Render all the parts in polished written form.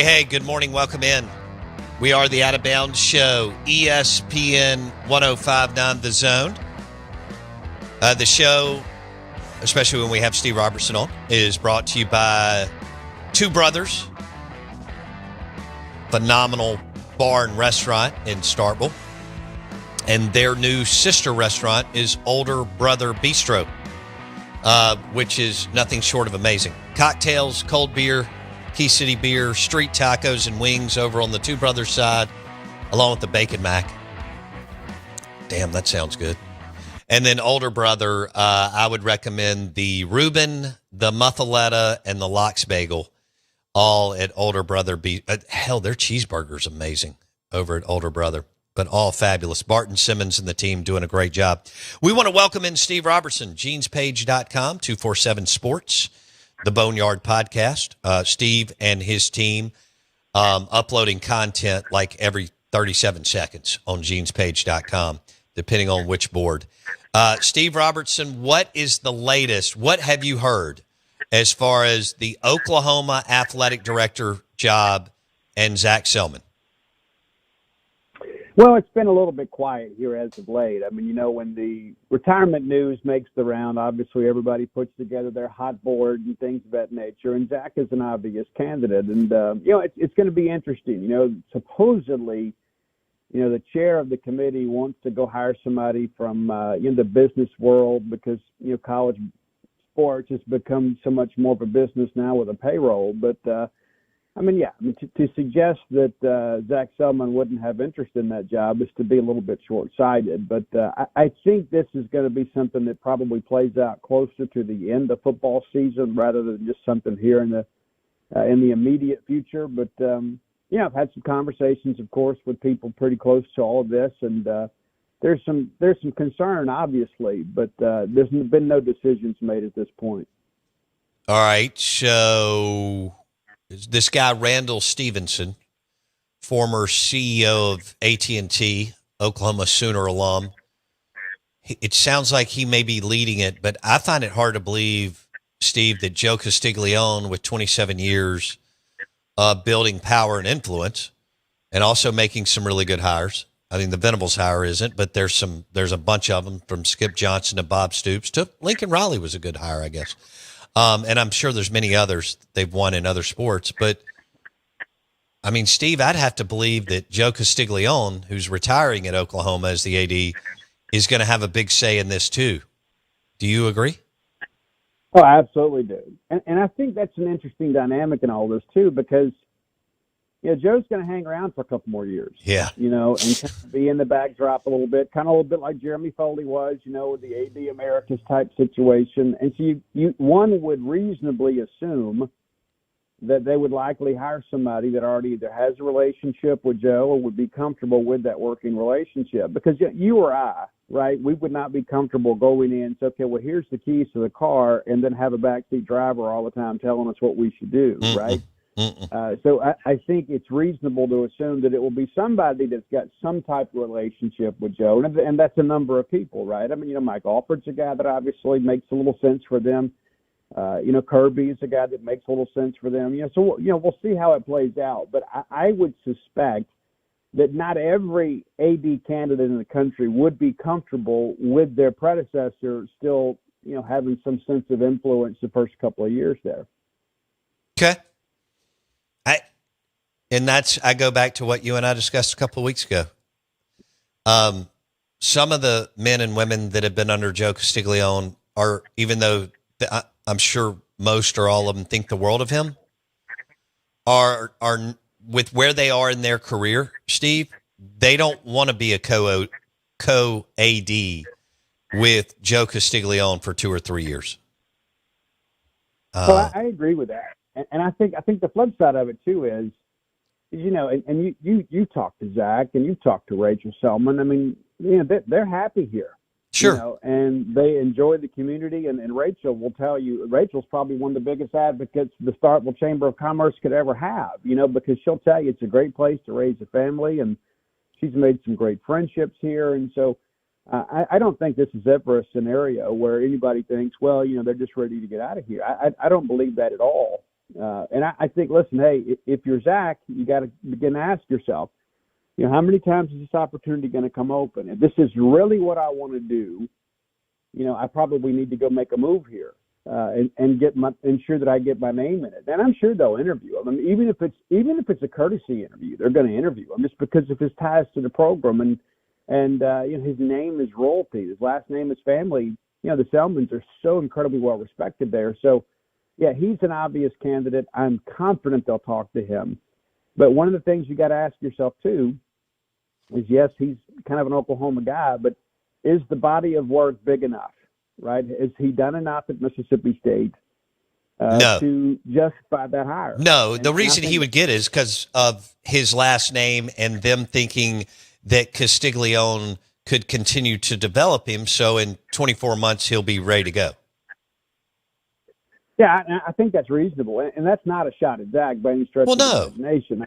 Hey, good morning. Welcome in. We are the Out of Bounds Show, ESPN 105.9 The Zone. The show, especially when we have Steve Robertson on, is brought to you by Two Brothers, phenomenal bar and restaurant in Starkville. And their new sister restaurant is Older Brother Bistro, which is nothing short of amazing. Cocktails, cold beer, Key City beer, street tacos and wings over on the Two Brothers side, along with the Bacon Mac. Damn, that sounds good. And then Older Brother, I would recommend the Reuben, the Muffaletta, and the Lox Bagel, all at Older Brother. Hell, their cheeseburger's amazing over at Older Brother, but all fabulous. Barton Simmons and the team doing a great job. We want to welcome in Steve Robertson, genespage.com, 247 Sports. The Boneyard Podcast. Steve and his team uploading content like every 37 seconds on genespage.com, depending on which board. Steve Robertson, what is the latest? What have you heard as far as the Oklahoma athletic director job and Zach Selman? Well, it's been a little bit quiet here as of late. I mean, you know, when the retirement news makes the round, obviously everybody puts together their hot board and things of that nature, and Zach is an obvious candidate. And, you know, it's going to be interesting. You know, supposedly, you know, the chair of the committee wants to go hire somebody from in the business world because, you know, college sports has become so much more of a business now with a payroll. But, to suggest that Zach Selman wouldn't have interest in that job is to be a little bit short-sighted. But I think this is going to be something that probably plays out closer to the end of football season rather than just something here in the immediate future. But, I've had some conversations, of course, with people pretty close to all of this, and there's some concern, obviously, but there's been no decisions made at this point. All right, so this guy, Randall Stevenson, former CEO of AT&T, Oklahoma Sooner alum, it sounds like he may be leading it, but I find it hard to believe, Steve, that Joe Castiglione, with 27 years building power and influence and also making some really good hires. I mean, the Venables hire isn't, but there's a bunch of them, from Skip Johnson to Bob Stoops to Lincoln Riley was a good hire, I guess. And I'm sure there's many others they've won in other sports. But, I mean, Steve, I'd have to believe that Joe Castiglione, who's retiring at Oklahoma as the AD, is going to have a big say in this too. Do you agree? Oh, I absolutely do. And I think that's an interesting dynamic in all this too, because, you know, Joe's going to hang around for a couple more years. Yeah. You know, and kind of be in the backdrop a little bit like Jeremy Foley was, you know, with the AD Emeritus type situation. And so one would reasonably assume that they would likely hire somebody that already either has a relationship with Joe or would be comfortable with that working relationship. Because you or I, right, we would not be comfortable going in and say, okay, well, here's the keys to the car, and then have a backseat driver all the time telling us what we should do, right? So I think it's reasonable to assume that it will be somebody that's got some type of relationship with Joe, and that's a number of people, right? I mean, you know, Mike Alford's a guy that obviously makes a little sense for them. Kirby is a guy that makes a little sense for them. You know, so we'll see how it plays out. But I would suspect that not every AD candidate in the country would be comfortable with their predecessor still, you know, having some sense of influence the first couple of years there. Okay. I go back to what you and I discussed a couple of weeks ago. Some of the men and women that have been under Joe Castiglione are, even though I'm sure most or all of them think the world of him, are with where they are in their career, Steve, they don't want to be a co-AD with Joe Castiglione for 2 or 3 years. Well, I agree with that. And I think the flip side of it too is, you know, and you talk to Zach and you talk to Rachel Selman. I mean, you know, they're happy here. Sure. You know, and they enjoy the community. And Rachel will tell you, Rachel's probably one of the biggest advocates the Starkville Chamber of Commerce could ever have, you know, because she'll tell you it's a great place to raise a family, and she's made some great friendships here. And so I don't think this is ever a scenario where anybody thinks, well, you know, they're just ready to get out of here. I don't believe that at all. And I think, listen, hey, if you're Zach, you got to begin to ask yourself, how many times is this opportunity going to come open? If this is really what I want to do, I probably need to go make a move here and ensure that I get my name in it. And I'm sure they'll interview him. I mean, even if it's a courtesy interview, they're going to interview him just because of his ties to the program and his name is royalty. His last name is family. The Selmans are so incredibly well respected there. So, yeah, he's an obvious candidate. I'm confident they'll talk to him. But one of the things you got to ask yourself too is, yes, he's kind of an Oklahoma guy, but is the body of work big enough, right? Has he done enough at Mississippi State No. to justify that hire? No, the reason he would get is because of his last name and them thinking that Castiglione could continue to develop him. So in 24 months, he'll be ready to go. Yeah, I think that's reasonable, and that's not a shot at Zach by any stretch of the imagination.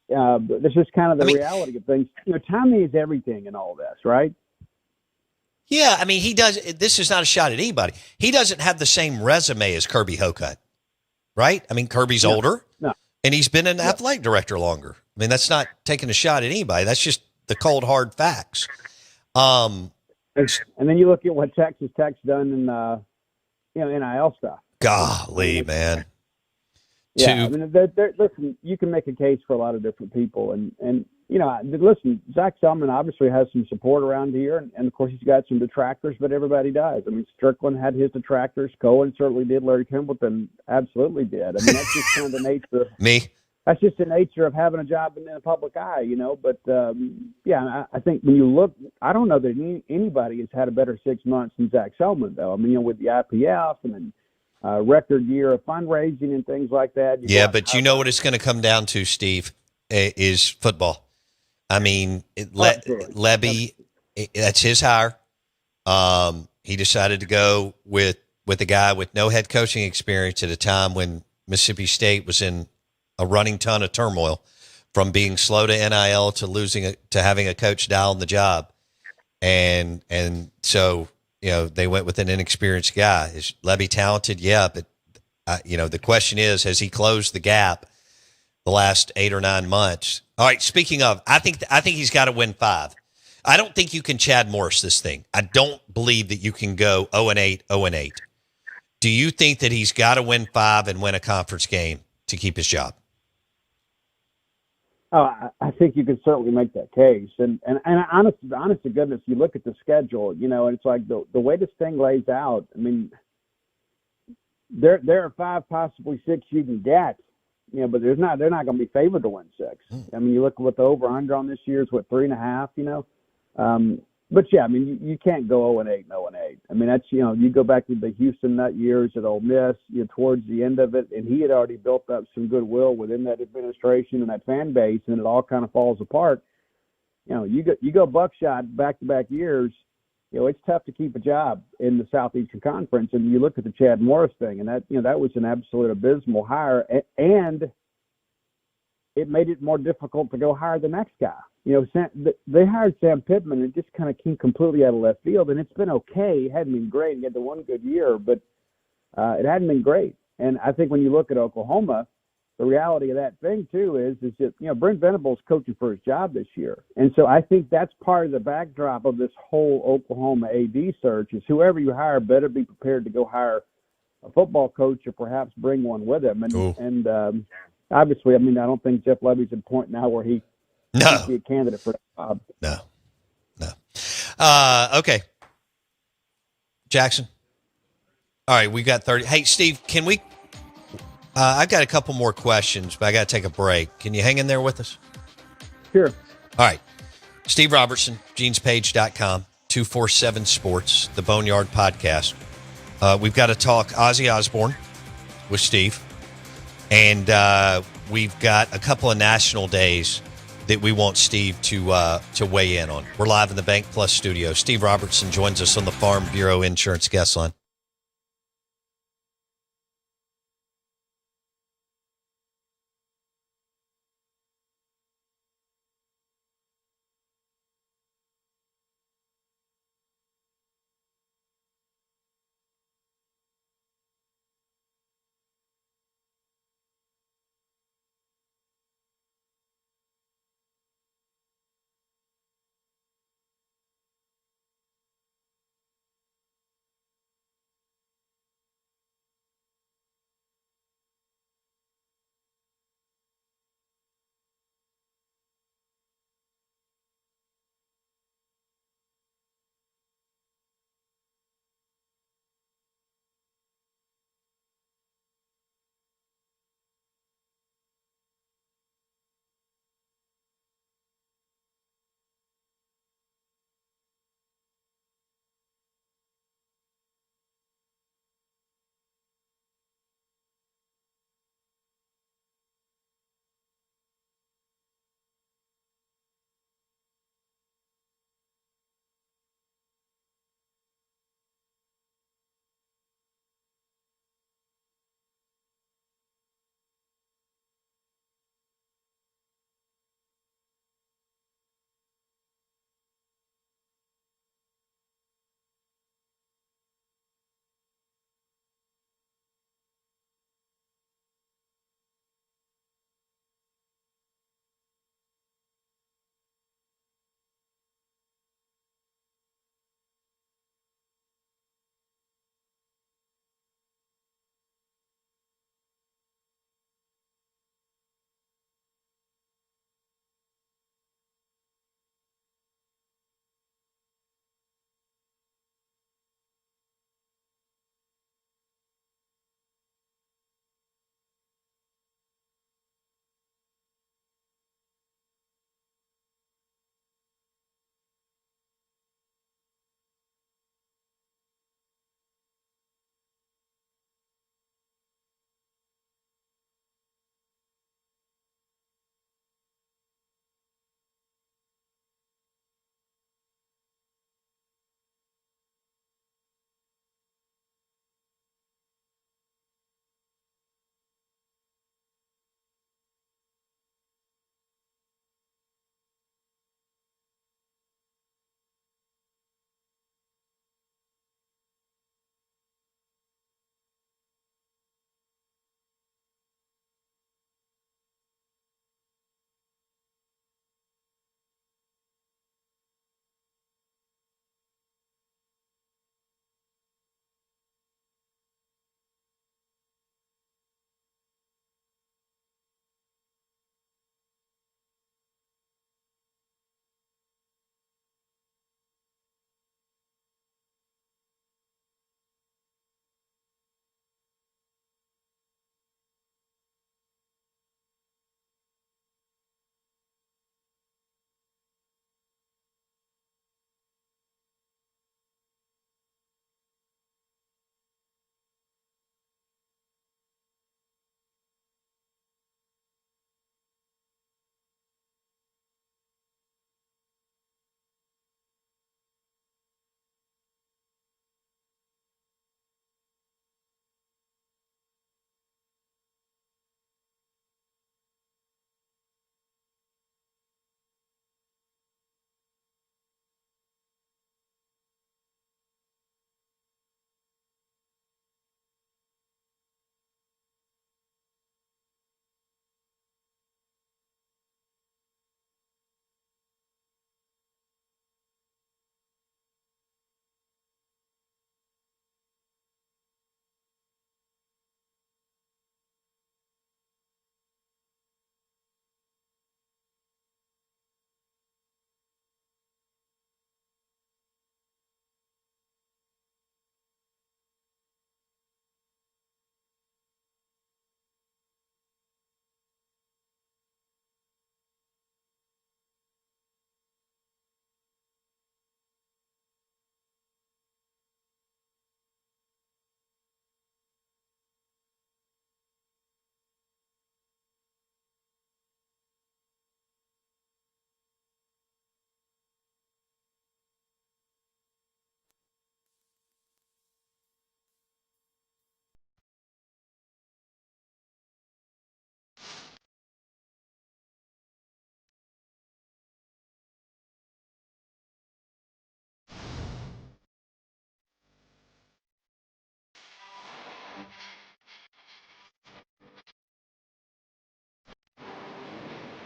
But this is kind of the reality of things. Timing is everything in all this, right? Yeah, I mean, he does. This is not a shot at anybody. He doesn't have the same resume as Kirby Hocutt, right? I mean, Kirby's older, and he's been an athletic director longer. I mean, that's not taking a shot at anybody. That's just the cold, hard facts. And then you look at what Texas Tech's done in, NIL stuff. Golly, man. Yeah, I mean, listen, you can make a case for a lot of different people. And listen, Zach Selman obviously has some support around here. And, of course, he's got some detractors, but everybody does. I mean, Strickland had his detractors. Cohen certainly did. Larry Templeton absolutely did. I mean, that's just kind of the nature. Me? That's just the nature of having a job in the public eye, But, I think when you look, I don't know that anybody has had a better 6 months than Zach Selman, though. I mean, with the IPF and then record year of fundraising and things like that. Yeah, but you know what it's going to come down to, Steve, is football. I mean, Levy, that's his hire. He decided to go with a guy with no head coaching experience at a time when Mississippi State was in a running ton of turmoil, from being slow to NIL to having a coach die on the job. And so, they went with an inexperienced guy. Is Levy talented? Yeah, but the question is, has he closed the gap the last 8 or 9 months? All right. Speaking of, I think he's got to win 5. I don't think you can Chad Morris this thing. I don't believe that you can go 0-8, 0-8. Do you think that he's got to win 5 and win a conference game to keep his job? Oh, I think you can certainly make that case. And honest to goodness, you look at the schedule, and it's like the way this thing lays out. I mean, there are 5, possibly 6 you can get, but they're not going to be favored to win 6. I mean, you look at what the over/under on this year is, 3.5, But yeah, I mean, you can't go 0-8 and 0-8. I mean, that's, you go back to the Houston Nut years at Ole Miss, towards the end of it, and he had already built up some goodwill within that administration and that fan base, and it all kind of falls apart. You go buckshot back-to-back years, it's tough to keep a job in the Southeastern Conference. And you look at the Chad Morris thing, and that was an absolute abysmal hire, and it made it more difficult to go hire the next guy. They hired Sam Pittman, and it just kind of came completely out of left field, and it's been okay. It hadn't been great. He had the one good year, but it hadn't been great. And I think when you look at Oklahoma, the reality of that thing, too, is that, Brent Venables coaching for his job this year. And so I think that's part of the backdrop of this whole Oklahoma AD search is whoever you hire better be prepared to go hire a football coach or perhaps bring one with him. And obviously, I mean, I don't think Jeff Levy's at a point now where he can be a candidate for that job. No. Okay. Jackson. All right, we got 30. Hey, Steve, can we I've got a couple more questions, but I got to take a break. Can you hang in there with us? Sure. All right. Steve Robertson, genespage.com, 247 Sports, the Boneyard Podcast. We've got to talk Ozzy Osbourne with Steve. And we've got a couple of national days that we want Steve to weigh in on. We're live in the Bank Plus studio. Steve Robertson joins us on the Farm Bureau Insurance Guest Line.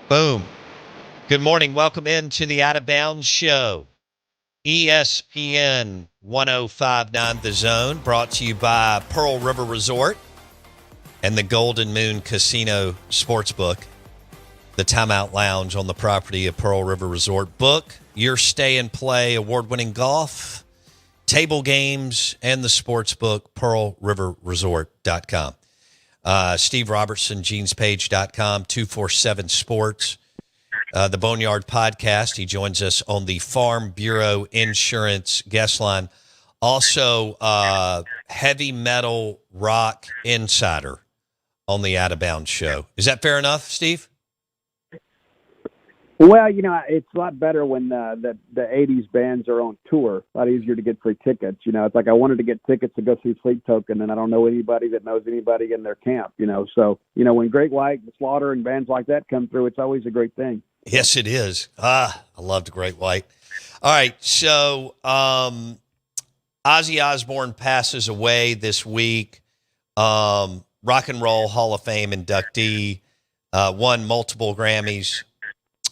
Boom. Good morning. Welcome into the Out of Bounds Show. ESPN 1059 The Zone, brought to you by Pearl River Resort and the Golden Moon Casino Sportsbook, the Timeout Lounge on the property of Pearl River Resort. Book your stay and play, award-winning golf, table games, and the sportsbook, pearlriverresort.com. Steve Robertson, genespage.com, 247 Sports. The Boneyard Podcast. He joins us on the Farm Bureau Insurance guest line. Also, heavy metal rock insider on the Out of Bounds Show. Is that fair enough, Steve? Well, it's a lot better when the 80s bands are on tour. A lot easier to get free tickets. It's like I wanted to get tickets to go see Sleep Token, and I don't know anybody that knows anybody in their camp, So, when Great White, Slaughter, and bands like that come through, it's always a great thing. Yes, it is. I loved Great White. All right, so Ozzy Osbourne passes away this week. Rock and Roll Hall of Fame inductee, won multiple Grammys.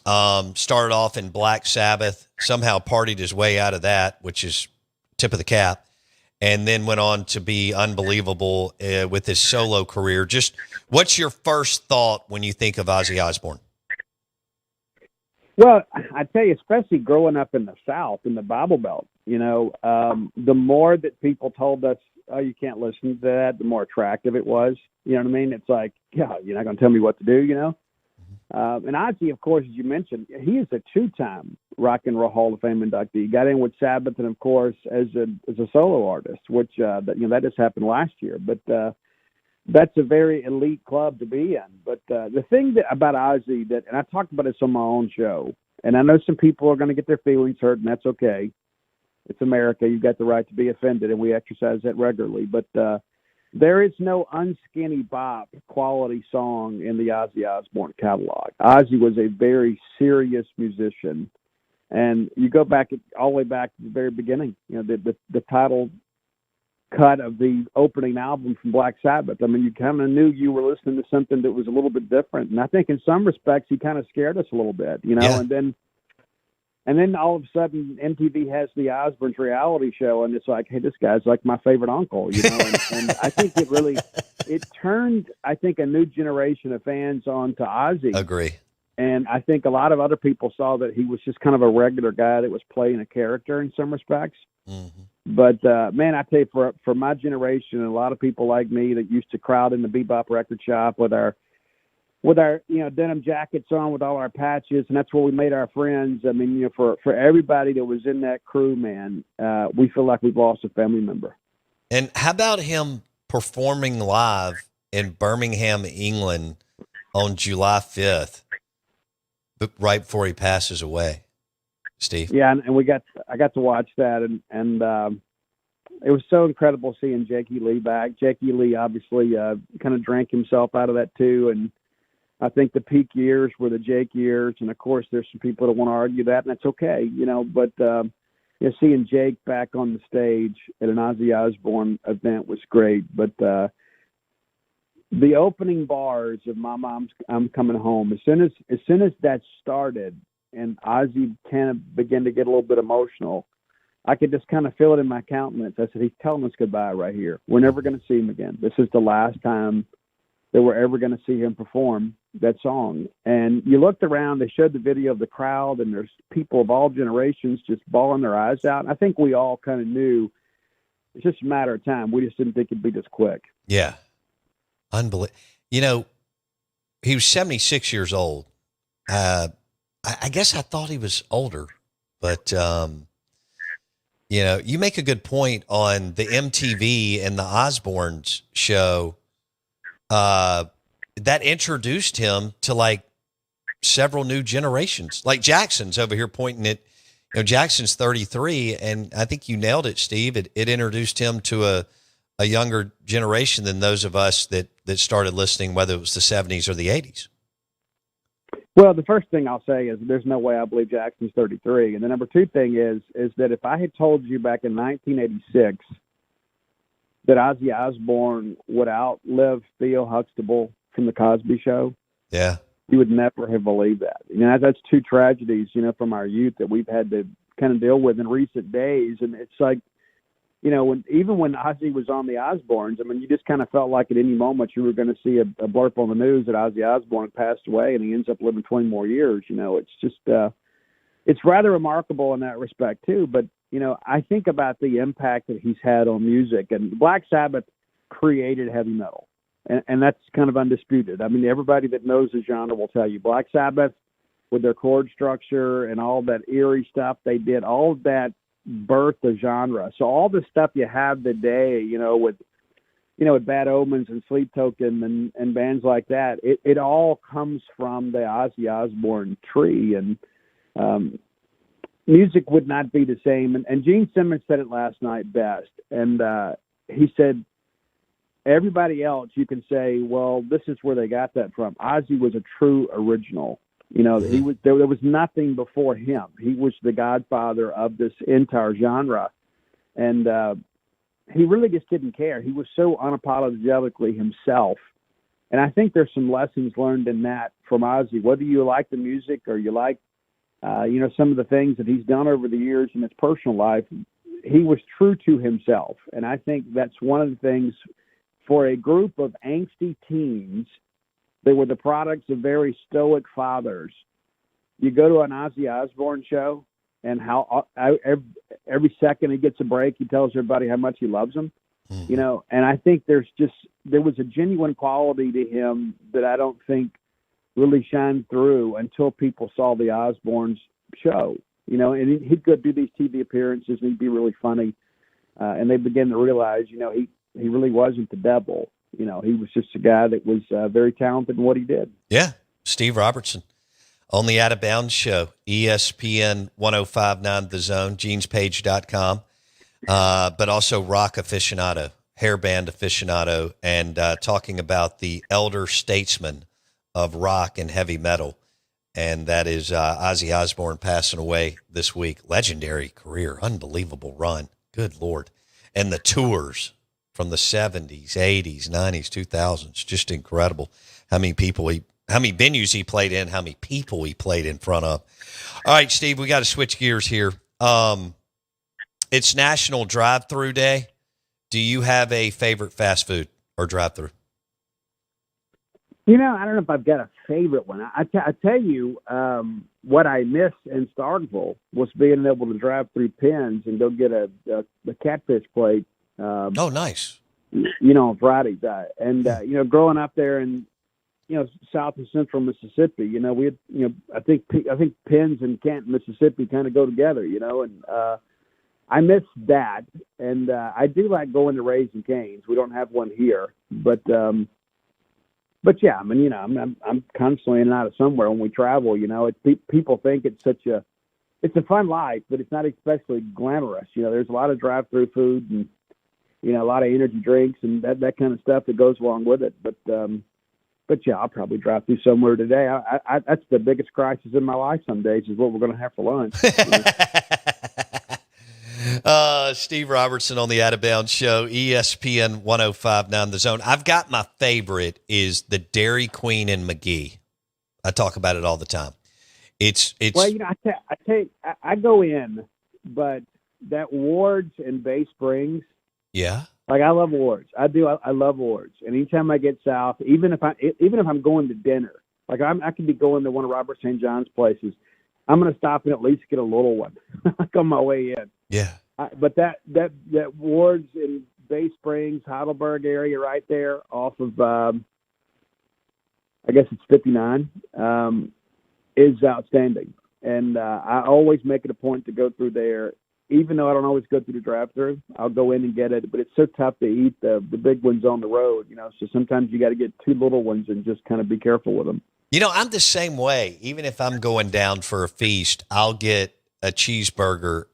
Started off in Black Sabbath, somehow partied his way out of that, which is tip of the cap, and then went on to be unbelievable with his solo career. Just what's your first thought when you think of Ozzy Osbourne? Well, I tell you, especially growing up in the South, in the Bible Belt, the more that people told us, oh, you can't listen to that, the more attractive it was. You know what I mean? It's like, yeah, you're not going to tell me what to do, And Ozzy, of course, as you mentioned, he is a two-time Rock and Roll Hall of Fame inductee. He got in with Sabbath and, of course, as a solo artist, which, that just happened last year. But that's a very elite club to be in. But the thing about Ozzy and I talked about this on my own show, and I know some people are going to get their feelings hurt, and that's okay. It's America. You've got the right to be offended, and we exercise that regularly. But there is no unskinny bop quality song in the Ozzy Osbourne catalog. Ozzy was a very serious musician. And you go back all the way back to the very beginning, the title cut of the opening album from Black Sabbath. I mean, you kind of knew you were listening to something that was a little bit different. And I think in some respects, he kind of scared us a little bit, Yeah. And then all of a sudden MTV has the Osbournes reality show. And it's like, hey, this guy's like my favorite uncle, and I think it turned, I think, a new generation of fans on to Ozzy. Agree. And I think a lot of other people saw that he was just kind of a regular guy that was playing a character in some respects. Mm-hmm. But, man, I tell you, for my generation and a lot of people like me that used to crowd in the bebop record shop with our denim jackets on with all our patches, and that's where we made our friends. I mean, for everybody that was in that crew, man, we feel like we've lost a family member. And how about him performing live in Birmingham, England on July 5th, right before he passes away, Steve? Yeah, and I got to watch that, and it was so incredible seeing Jakey Lee back. Jakey Lee obviously kind of drank himself out of that too, and I think the peak years were the Jake years, and of course there's some people that want to argue that, and that's okay, but seeing Jake back on the stage at an Ozzy Osbourne event was great. But the opening bars of My Mom's I'm Coming Home, as soon as that started and Ozzy kind of began to get a little bit emotional, I could just kind of feel it in my countenance. I said, he's telling us goodbye right here. We're never going to see him again. This is the last time that we're ever going to see him perform that song. And you looked around, they showed the video of the crowd, and there's people of all generations just bawling their eyes out. And I think we all kind of knew it's just a matter of time. We just didn't think it'd be this quick. Yeah. Unbelievable. He was 76 years old. I guess I thought he was older, but, you make a good point on the MTV and the Osbournes show. That introduced him to like several new generations. Like Jackson's over here pointing at, Jackson's 33, and I think you nailed it, Steve. It introduced him to a younger generation than those of us that started listening, whether it was the 70s or the 80s. Well, the first thing I'll say is there's no way I believe Jackson's 33. And the number two thing is that if I had told you back in 1986 that Ozzy Osbourne would outlive Theo Huxtable from The Cosby Show, yeah, You would never have believed that. That's two tragedies, from our youth that we've had to kind of deal with in recent days. And it's like, even when Ozzy was on the Osbournes, you just kind of felt like at any moment you were going to see a blurb on the news that Ozzy Osbourne passed away and he ends up living 20 more years. It's just, it's rather remarkable in that respect too. But, I think about the impact that he's had on music, and Black Sabbath created heavy metal. And that's kind of undisputed. Everybody that knows the genre will tell you Black Sabbath, with their chord structure and all that eerie stuff they did, all of that birthed the genre. So all the stuff you have today, with Bad Omens and Sleep Token and bands like that, it all comes from the Ozzy Osbourne tree. And music would not be the same. And Gene Simmons said it last night best. And he said, everybody else, you can say, well, this is where they got that from. Ozzy was a true original. There was nothing before him. He was the godfather of this entire genre. And he really just didn't care. He was so unapologetically himself. And I think there's some lessons learned in that from Ozzy, whether you like the music or you like, some of the things that he's done over the years in his personal life. He was true to himself. And I think that's one of the things for a group of angsty teens. They were the products of very stoic fathers. You go to an Ozzy Osbourne show, and how every second he gets a break, he tells everybody how much he loves them. And I think there was a genuine quality to him that I don't think really shined through until people saw the Osbournes show. And he'd go do these TV appearances, and he'd be really funny. And they began to realize, he really wasn't the devil. He was just a guy that was very talented in what he did. Yeah. Steve Robertson on the Out of Bounds show, ESPN 1059 The Zone, genespage.com, but also rock aficionado, hairband aficionado, and talking about the elder statesman of rock and heavy metal. And that is Ozzy Osbourne passing away this week. Legendary career, unbelievable run. Good Lord. And the tours from the 70s, 80s, 90s, 2000s, just incredible how many venues he played in, how many people he played in front of. All right, Steve, we got to switch gears here. It's National Drive-Thru Day. Do you have a favorite fast food or drive-thru? I don't know if I've got a favorite one. I tell you, what I missed in Starkville was being able to drive through Penn's and go get a catfish plate. Oh, nice. On Fridays. Growing up there in, South and Central Mississippi, we had, I think Penn's and Canton, Mississippi kind of go together, and I miss that. And I do like going to Raising Cane's. We don't have one here, but yeah, I'm constantly in and out of somewhere when we travel. People think it's a fun life, but it's not especially glamorous. There's a lot of drive-through food and a lot of energy drinks and that kind of stuff that goes along with it. But yeah, I'll probably drive through somewhere today. I that's the biggest crisis in my life some days is what we're going to have for lunch. Steve Robertson on the Out of Bounds show, ESPN 1059 The Zone. I've got my favorite is the Dairy Queen in McGee. I talk about it all the time. It's well, I go in, but that Ward's in Bay Springs. Yeah. Like I love Ward's. I do. I love Ward's. And anytime I get south, even if I'm going to dinner, like I could be going to one of Robert St. John's places, I'm going to stop and at least get a little one, like on my way in. Yeah. But that Ward's in Bay Springs, Heidelberg area, right there off of, I guess it's 59, is outstanding. And I always make it a point to go through there. Even though I don't always go through the drive-thru, I'll go in and get it. But it's so tough to eat the big ones on the road, So sometimes you got to get two little ones and just kind of be careful with them. I'm the same way. Even if I'm going down for a feast, I'll get a cheeseburger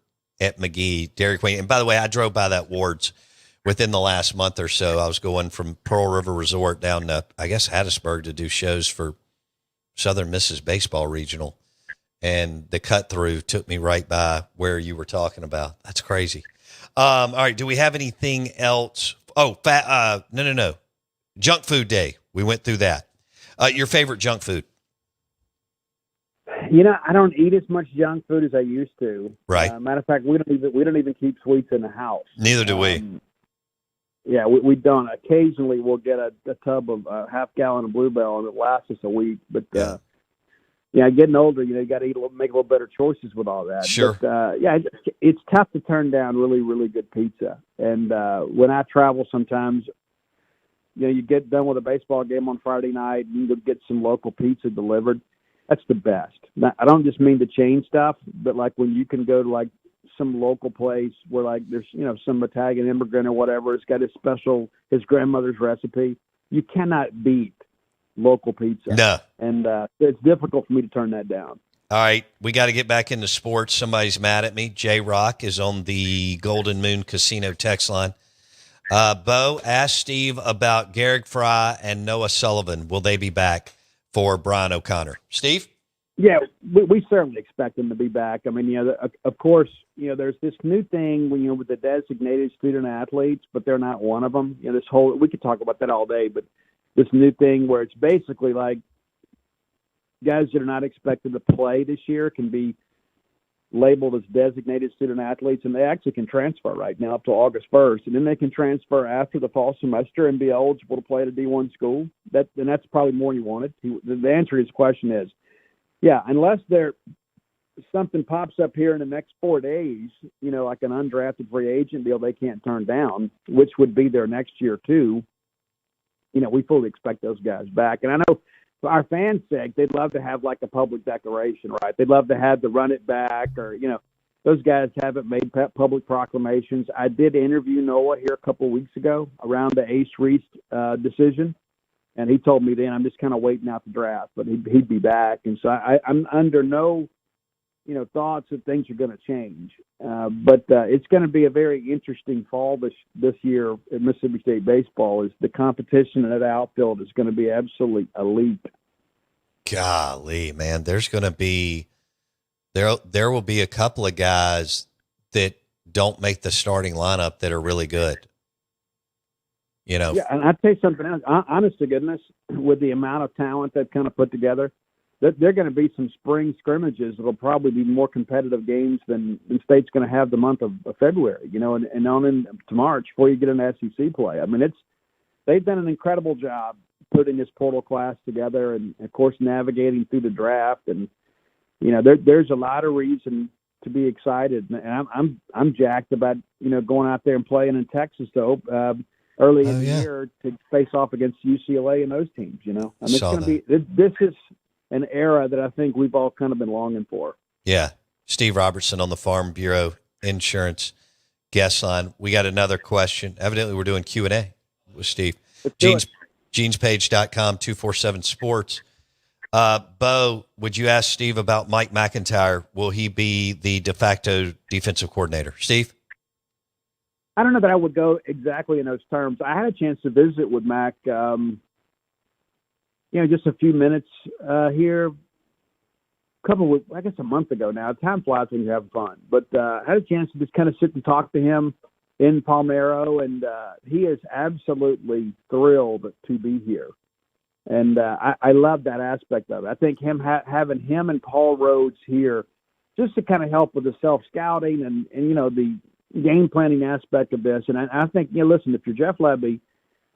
at McGee, Dairy Queen. And by the way, I drove by that Ward's within the last month or so. I was going from Pearl River Resort down to, I guess, Hattiesburg to do shows for Southern Misses Baseball Regional. And the cut through took me right by where you were talking about. That's crazy. All right. Do we have anything else? Oh, no. Junk food day. We went through that. Your favorite junk food? I don't eat as much junk food as I used to. Right. Matter of fact, we don't even keep sweets in the house. Neither do we. Yeah, we don't. Occasionally, we'll get a tub of half gallon of Bluebell, and it lasts us a week. But getting older, you got to make a little better choices with all that. Sure. But, it's tough to turn down really, really good pizza. And when I travel, sometimes, you get done with a baseball game on Friday night, and you go get some local pizza delivered. That's the best. Now, I don't just mean the chain stuff, but like when you can go to like some local place where like there's some Italian immigrant or whatever, it's got his grandmother's recipe. You cannot beat local pizza. No. And it's difficult for me to turn that down. All right, we got to get back into sports. Somebody's mad at me. J Rock is on the Golden Moon Casino text line. Bo, ask Steve about Garrick Fry and Noah Sullivan. Will they be back for Brian O'Connor? Steve? Yeah, we certainly expect them to be back. I mean, of course, there's this new thing when with the designated student athletes, but they're not one of them. We could talk about that all day, but this new thing where it's basically like guys that are not expected to play this year can be labeled as designated student athletes, and they actually can transfer right now up to August 1st, and then they can transfer after the fall semester and be eligible to play at a D1 school. And that's probably more than you wanted. The answer to his question is, yeah, unless something pops up here in the next 4 days, like an undrafted free agent deal they can't turn down, which would be their next year too. We fully expect those guys back. And I know for our fans' sake, they'd love to have like a public declaration, right? They'd love to have the run it back, or, those guys haven't made public proclamations. I did interview Noah here a couple of weeks ago around the Ace Reese decision. And he told me then, I'm just kind of waiting out the draft, but he'd be back. And so I'm under no, thoughts that things are going to change. But it's going to be a very interesting fall this year at Mississippi State baseball. Is the competition in that outfield is going to be absolutely elite. Golly, man, there will be a couple of guys that don't make the starting lineup that are really good. Yeah, and I'd say something else. Honest to goodness, with the amount of talent they've kind of put together, there are going to be some spring scrimmages that'll probably be more competitive games than State's going to have the month of February, and on into March before you get into SEC play. I mean, they've done an incredible job putting this portal class together and, of course, navigating through the draft. And, there's a lot of reason to be excited. And I'm jacked about, going out there and playing in Texas, though. Early in the year to face off against UCLA and those teams, I mean, it's going to be. This is an era that I think we've all kind of been longing for. Yeah, Steve Robertson on the Farm Bureau Insurance guest line. We got another question. Evidently, we're doing Q&A with Steve. Genespage.com 247 Sports. Bo, would you ask Steve about Mike McIntyre? Will he be the de facto defensive coordinator? Steve? I don't know that I would go exactly in those terms. I had a chance to visit with Mac, just a few minutes here, a month ago now. Time flies when you're having fun. But I had a chance to just kind of sit and talk to him in Palmero, and he is absolutely thrilled to be here. And I love that aspect of it. I think having him and Paul Rhodes here just to kind of help with the self-scouting and the game planning aspect of this. And I think, listen, if you're Jeff Lebby,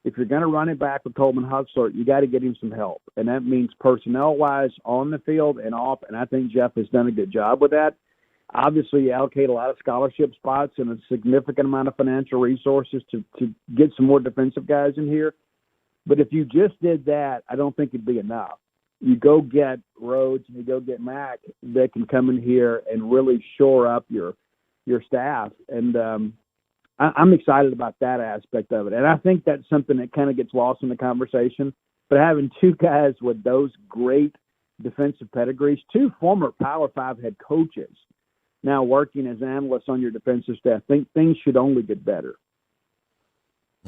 if you're going to run it back with Coleman Huxler, you got to get him some help. And that means personnel-wise on the field and off. And I think Jeff has done a good job with that. Obviously, you allocate a lot of scholarship spots and a significant amount of financial resources to get some more defensive guys in here. But if you just did that, I don't think it'd be enough. You go get Rhodes and you go get Mac that can come in here and really shore up your staff. And I'm excited about that aspect of it. And I think that's something that kind of gets lost in the conversation. But having two guys with those great defensive pedigrees, two former Power 5 head coaches now working as analysts on your defensive staff, I think things should only get better.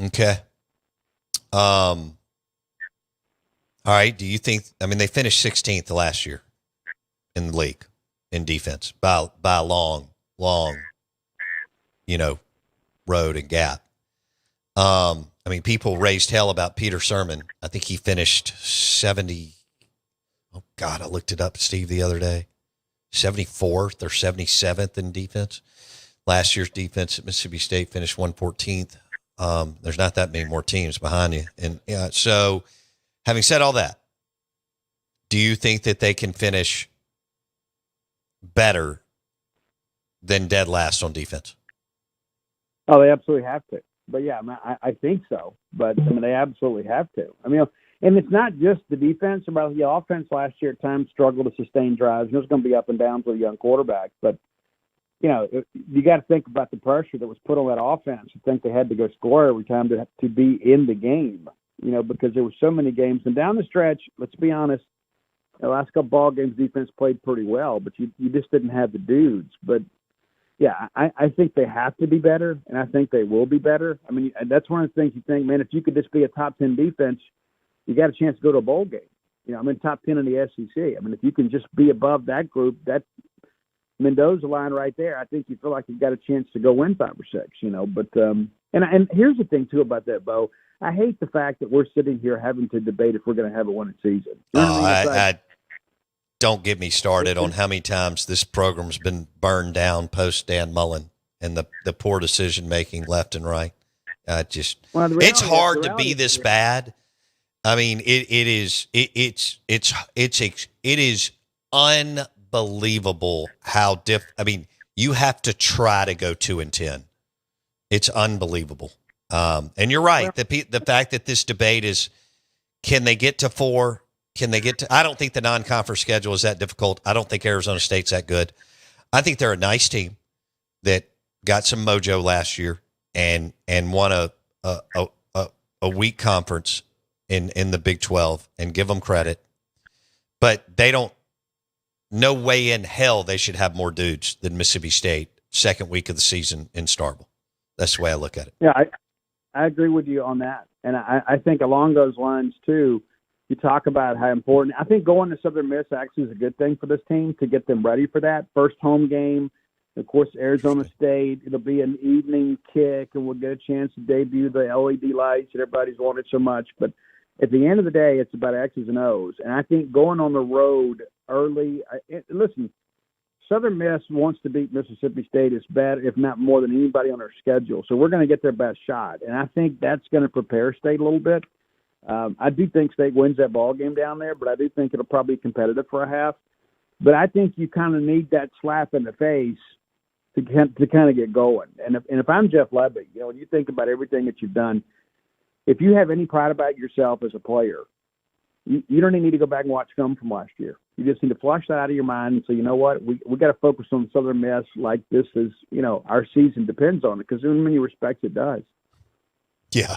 Okay. All right. Do you think, they finished 16th last year in the league in defense by a long, road and gap. People raised hell about Peter Sermon. I think he finished 70. Oh God, I looked it up, Steve, the other day. 74th or 77th in defense. Last year's defense at Mississippi State finished 114th. There's not that many more teams behind you. And so having said all that, do you think that they can finish better than dead last on defense? Oh, they absolutely have to. But yeah, I think so. But they absolutely have to. And it's not just the defense. About the offense last year at times struggled to sustain drives. There's going to be up and downs with a young quarterback. But you got to think about the pressure that was put on that offense. I think they had to go score every time to be in the game. Because there were so many games. And down the stretch, let's be honest, the last couple ball games, defense played pretty well, but you just didn't have the dudes. But yeah, I think they have to be better, and I think they will be better. That's one of the things you think, man, if you could just be a top 10 defense, you got a chance to go to a bowl game. Top 10 in the SEC. If you can just be above that group, that Mendoza line right there, I think you feel like you've got a chance to go win 5 or 6. But and here's the thing too about that, Bo. I hate the fact that we're sitting here having to debate if we're going to have a winning season. I don't get me started on how many times this program's been burned down post Dan Mullen and the poor decision making left and right. It's hard to be this bad. It is unbelievable how you have to try to go 2-10. It's unbelievable. And you're right. The fact that this debate is, can they get to 4? I don't think the non-conference schedule is that difficult. I don't think Arizona State's that good. I think they're a nice team that got some mojo last year and won a weak conference in the Big 12, and give them credit. But no way in hell they should have more dudes than Mississippi State second week of the season in Starkville. That's the way I look at it. Yeah, I agree with you on that. And I think along those lines, too, you talk about how important – I think going to Southern Miss actually is a good thing for this team to get them ready for that. First home game, of course, Arizona State. It'll be an evening kick, and we'll get a chance to debut the LED lights that everybody's wanted so much. But at the end of the day, it's about X's and O's. And I think going on the road early listen, Southern Miss wants to beat Mississippi State as bad, if not more than anybody on their schedule. So we're going to get their best shot. And I think that's going to prepare State a little bit. I do think State wins that ball game down there, but I do think it'll probably be competitive for a half. But I think you kind of need that slap in the face to kind of get going. And if I'm Jeff Levy, when you think about everything that you've done, if you have any pride about yourself as a player, you don't even need to go back and watch film from last year. You just need to flush that out of your mind and say, you know what, we got to focus on Southern Miss like this is, our season depends on it, because in many respects it does. Yeah.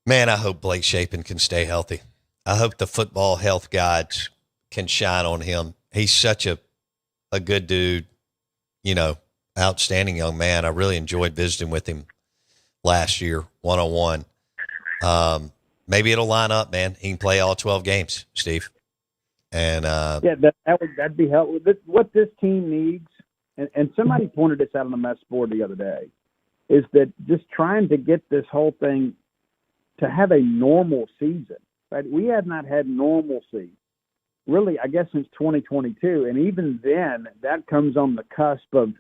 Man, I hope Blake Shapen can stay healthy. I hope the football health guides can shine on him. He's such a good dude, outstanding young man. I really enjoyed visiting with him last year, one-on-one. Maybe it'll line up, man. He can play all 12 games, Steve. And that'd be helpful. What this team needs, and somebody pointed this out on the mess board the other day, is that just trying to get this whole thing to have a normal season. Right? We have not had normalcy, really, I guess, since 2022. And even then, that comes on the cusp of,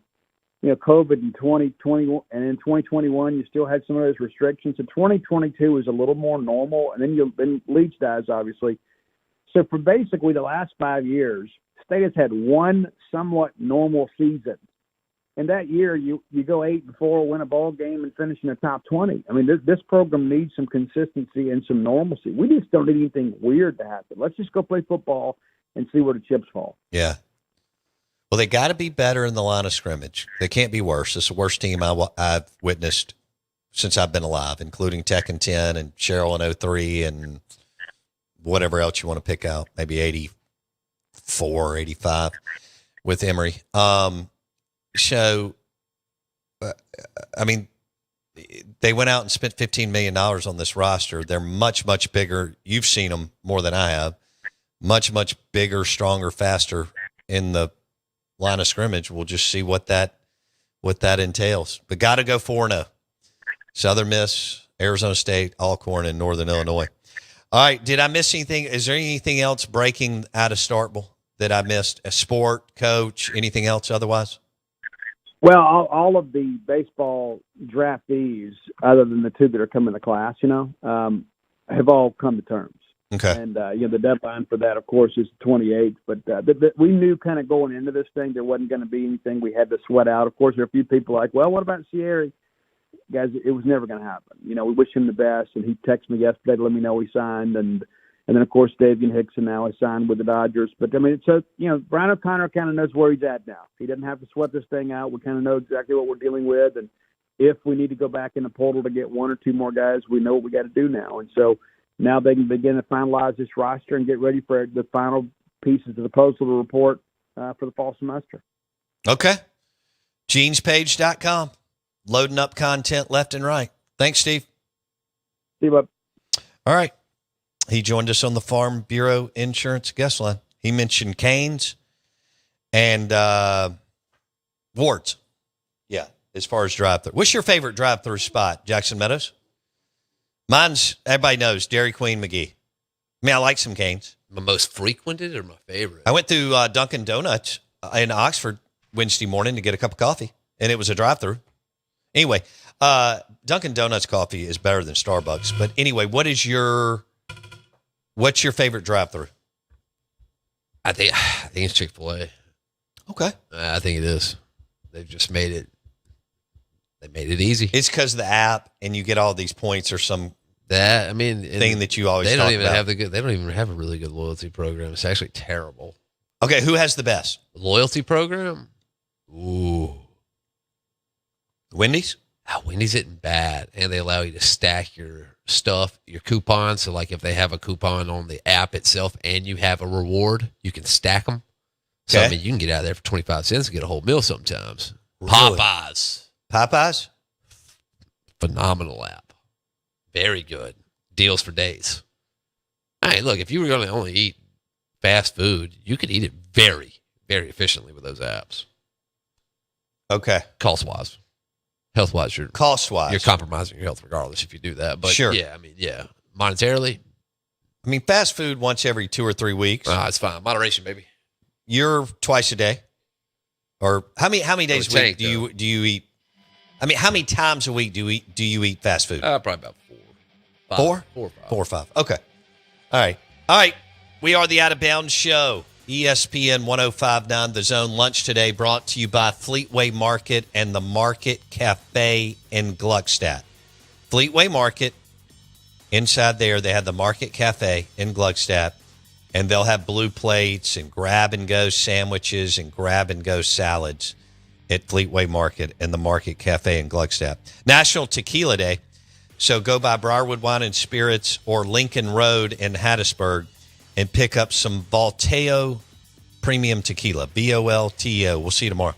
COVID in 2020, and in 2021, you still had some of those restrictions. So 2022 is a little more normal, and then Leach dies, obviously. So for basically the last 5 years, State has had one somewhat normal season. And that year, you go 8-4, win a ball game, and finish in the top 20. This program needs some consistency and some normalcy. We just don't need anything weird to happen. Let's just go play football and see where the chips fall. Yeah. Well, they got to be better in the line of scrimmage. They can't be worse. It's the worst team I've witnessed since I've been alive, including Tech in 10 and Sherrill in 03 and whatever else you want to pick out, maybe 84, 85 with Emory. They went out and spent $15 million on this roster. They're much, much bigger. You've seen them more than I have. Much, much bigger, stronger, faster in the line of scrimmage. We'll just see what that entails. But got to go 4-0. Southern Miss, Arizona State, Alcorn, and Northern Illinois. All right. Did I miss anything? Is there anything else breaking out of Starkville that I missed? A sport, coach, anything else otherwise? Well, all of the baseball draftees, other than the two that are coming to class, have all come to terms. Okay. And, the deadline for that, of course, is the 28th. But we knew kind of going into this thing there wasn't going to be anything we had to sweat out. Of course, there are a few people like, well, what about Sierra? Guys, it was never going to happen. We wish him the best. And he texted me yesterday to let me know he signed. And then, of course, Davian Hickson now has signed with the Dodgers. But, Brian O'Connor kind of knows where he's at now. He doesn't have to sweat this thing out. We kind of know exactly what we're dealing with. And if we need to go back in the portal to get one or two more guys, we know what we got to do now. And so now they can begin to finalize this roster and get ready for the final pieces of the puzzle to report for the fall semester. Okay. GenesPage.com. Loading up content left and right. Thanks, Steve. See you, bud. All right. He joined us on the Farm Bureau Insurance guest line. He mentioned Canes and Wards. Yeah, as far as drive-through. What's your favorite drive-through spot, Jackson Meadows? Mine's, everybody knows, Dairy Queen McGee. I mean, I like some Canes. My most frequented or my favorite? I went through Dunkin' Donuts in Oxford Wednesday morning to get a cup of coffee, and it was a drive-through. Anyway, Dunkin' Donuts coffee is better than Starbucks. But anyway, what's your favorite drive-through? I think it's Chick-fil-A. Okay. I think it is. They've just made it. They made it easy. It's because of the app, and you get all these points or some thing that you always they talk don't even about. have they don't even have a really good loyalty program. It's actually terrible. Okay, who has the best Loyalty program? Ooh, Wendy's? Wendy's isn't bad, and they allow you to stack your stuff, your coupons. So, like, if they have a coupon on the app itself and you have a reward, you can stack them. So, Okay. I mean, you can get out of there for 25 cents and get a whole meal sometimes. Really? Popeyes? Phenomenal app. Very good. Deals for days. Hey, look, if you were going to only eat fast food, you could eat it very, very efficiently with those apps. Okay. Cost-wise. Health-wise, you're compromising your health regardless if you do that. But Sure. Yeah. Monetarily, I mean, fast food once every 2 or 3 weeks. it's fine. Moderation, baby. You're twice a day, or how many days a week do you eat? I mean, how many times a week do you eat fast food? Probably about 4. 4? 4 or 5. 4 or 5. Okay. All right. We are the Out of Bounds Show. ESPN 105.9 The Zone. Lunch today brought to you by Fleetway Market and the Market Cafe in Gluckstadt. Fleetway Market, inside there, they have the Market Cafe in Gluckstadt, and they'll have blue plates and grab-and-go sandwiches and grab-and-go salads at Fleetway Market and the Market Cafe in Gluckstadt. National Tequila Day, so go by Briarwood Wine and Spirits or Lincoln Road in Hattiesburg and pick up some Volteo Premium Tequila, Volteo. We'll see you tomorrow.